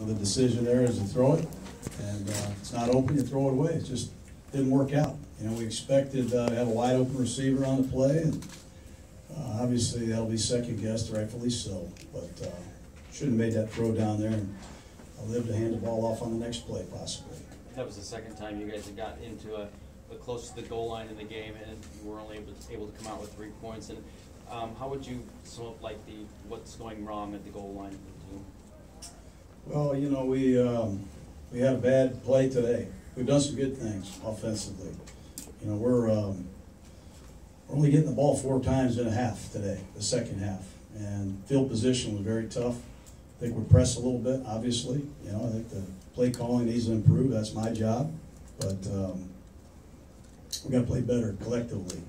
The decision there is to throw it, and if it's not open, you throw it away. It just didn't work out. You know, we expected to have a wide open receiver on the play, and obviously that'll be second guessed, rightfully so. But shouldn't have made that throw down there, and I'll live to hand the ball off on the next play possibly. That was the second time you guys had got into a close to the goal line in the game, and you were only able to come out with 3 points. And how would you sum up like what's going wrong at the goal line? Well, you know, we had a bad play today. We've done some good things offensively. You know, we're only getting the ball 4 times in a half today, the second half, and field position was very tough. I think we pressed a little bit, obviously. You know, I think the play calling needs to improve. That's my job, but we got to play better collectively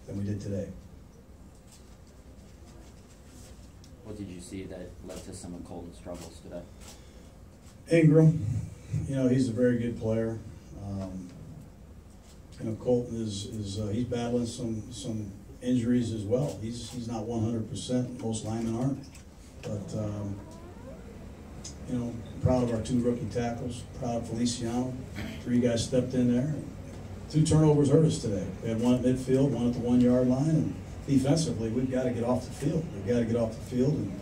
than we did today. What did you see that led to some of Colton's struggles today? Ingram, you know, he's a very good player. You know, Colton is he's battling some injuries as well. He's not 100%. Most linemen aren't. But you know, proud of our 2 rookie tackles. Proud of Feliciano. 3 guys stepped in there. 2 turnovers hurt us today. We had 1 at midfield, 1 at the 1-yard line, and defensively, we've got to get off the field. We've got to get off the field and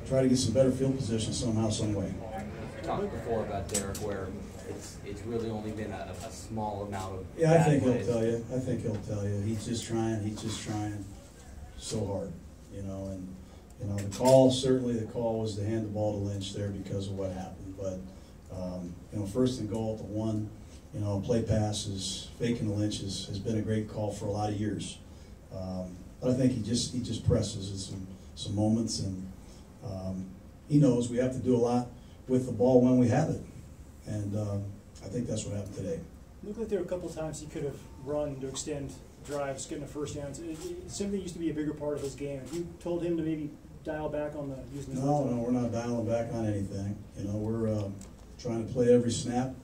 try to get some better field position somehow, some way. You talked before about Derek, where it's really only been a small amount of. Yeah, I think he'll tell you. I think he'll tell you. He's just trying. He's just trying so hard, you know. And you know, the call was to hand the ball to Lynch there because of what happened. But you know, first and goal at the 1. You know, play passes, faking the Lynch has been a great call for a lot of years. But I think he just presses in some moments, and he knows we have to do a lot with the ball when we have it, and I think that's what happened today. It looked like there were a couple of times he could have run to extend drives, getting a first down. Something used to be a bigger part of his game. Have you told him to maybe dial back on using the No, we're not dialing back on anything. You know, we're trying to play every snap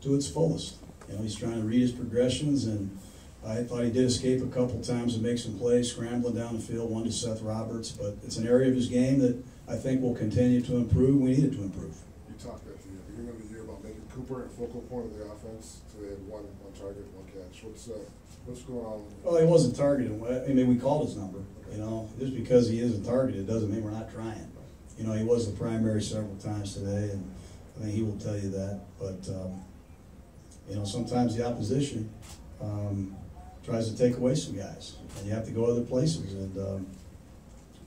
to its fullest. You know, he's trying to read his progressions, and I thought he did escape a couple times and make some plays, scrambling down the field, 1 to Seth Roberts. But it's an area of his game that I think will continue to improve. We need it to improve. You talked at the beginning of the year about making Cooper a focal point of the offense. So they had one target, 1 catch. What's going on? Well, he wasn't targeted. I mean, we called his number. You know, just because he isn't targeted doesn't mean we're not trying. You know, he was the primary several times today, and I think he will tell you that. But you know, sometimes the opposition tries to take away some guys, and you have to go other places, and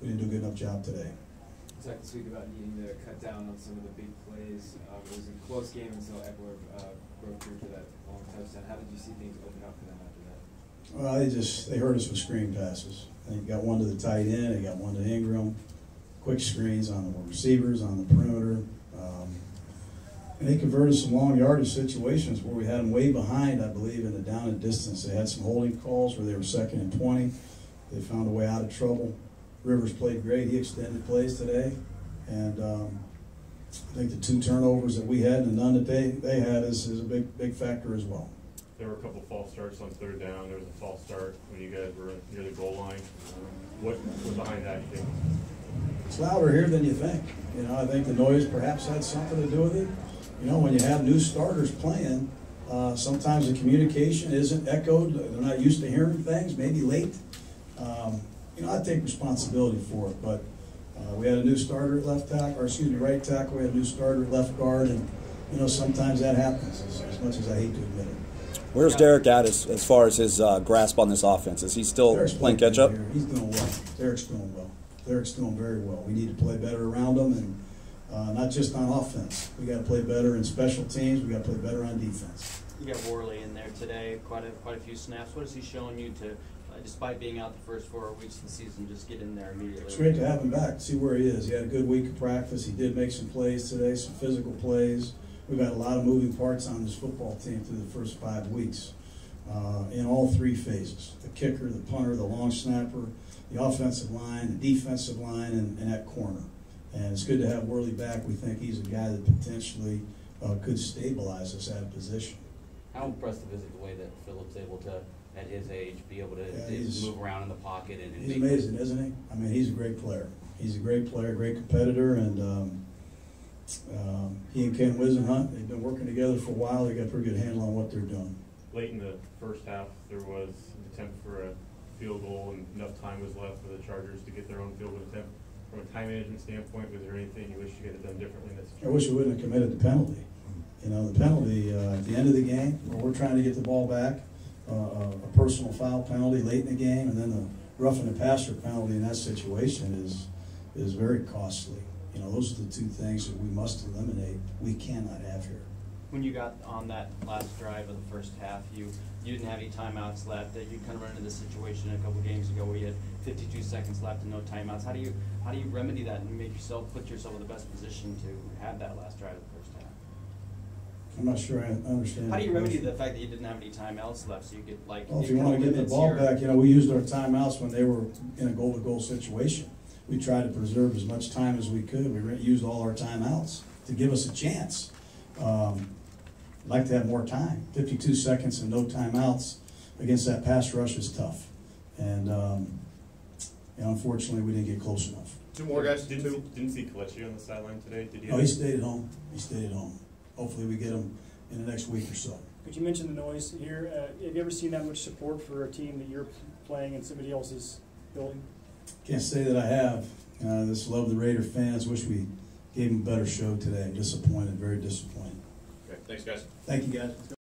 we didn't do a good enough job today. You talked this week about needing to cut down on some of the big plays. It was a close game until Eckler broke through to that long touchdown. How did you see things open up for them after that? Well, they hurt us with screen passes. They got 1 to the tight end, they got 1 to Ingram, quick screens on the receivers, on the perimeter. And they converted some long yardage situations where we had them way behind, I believe, in the down and distance. They had some holding calls where they were 2nd and 20. They found a way out of trouble. Rivers played great. He extended plays today. And I think the 2 turnovers that we had and the none that they had is a big factor as well. There were a couple false starts on 3rd down. There was a false start when you guys were near the goal line. What was behind that, you think? It's louder here than you think. You know, I think the noise perhaps had something to do with it. You know, when you have new starters playing, sometimes the communication isn't echoed. They're not used to hearing things, maybe late. You know, I take responsibility for it, but we had a new starter at right tackle. We had a new starter at left guard, and, you know, sometimes that happens, as much as I hate to admit it. Where's Derek at as far as his grasp on this offense? Is he still playing catch-up? He's doing well. Derek's doing well. Derek's doing very well. We need to play better around him, and not just on offense. We got to play better in special teams. We got to play better on defense. You got Worley in there today, quite a few snaps. What has he shown you to, despite being out the first 4 weeks of the season, just get in there immediately? It's great to have him back, see where he is. He had a good week of practice. He did make some plays today, some physical plays. We've got a lot of moving parts on this football team through the first 5 weeks in all 3 phases: the kicker, the punter, the long snapper, the offensive line, the defensive line, and that corner. And it's good to have Worley back. We think he's a guy that potentially could stabilize us at a position. How impressive is it the way that Philip's able to, at his age, be able to move around in the pocket and he's amazing, isn't he? I mean, he's a great player. He's a great player, great competitor, and he and Ken Wisenhunt, they've been working together for a while. They got a pretty good handle on what they're doing. Late in the first half, there was an attempt for a field goal, and enough time was left for the Chargers to get their own field goal attempt. From a time management standpoint, was there anything you wish you could have done differently in this I situation? wish we wouldn't have committed the penalty. You know, the penalty at the end of the game, where we're trying to get the ball back, a personal foul penalty late in the game, and then the roughing the passer penalty in that situation is very costly. You know, those are the two things that we must eliminate. We cannot have here. When you got on that last drive of the first half, you didn't have any timeouts left. You kind of run into this situation a couple games ago where you had 52 seconds left and no timeouts. How do you remedy that and put yourself in the best position to have that last drive of the first half? I'm not sure I understand. How do you remedy question. the fact that you didn't have any timeouts left, so you could Well, if you want to get the ball back, you know, we used our timeouts when they were in a goal-to-goal situation. We tried to preserve as much time as we could. We used all our timeouts to give us a chance. I'd like to have more time. 52 seconds and no timeouts against that pass rush is tough. And you know, unfortunately, we didn't get close enough. Two more guys. Didn't see Kelechi on the sideline today. Did you? No, he stayed at home. He stayed at home. Hopefully, we get him in the next week or so. Could you mention the noise here? Have you ever seen that much support for a team that you're playing in somebody else's building? Can't say that I have. Just love the Raider fans. Wish we gave them a better show today. Disappointed, very disappointed. Okay, thanks, guys. Thank you, guys.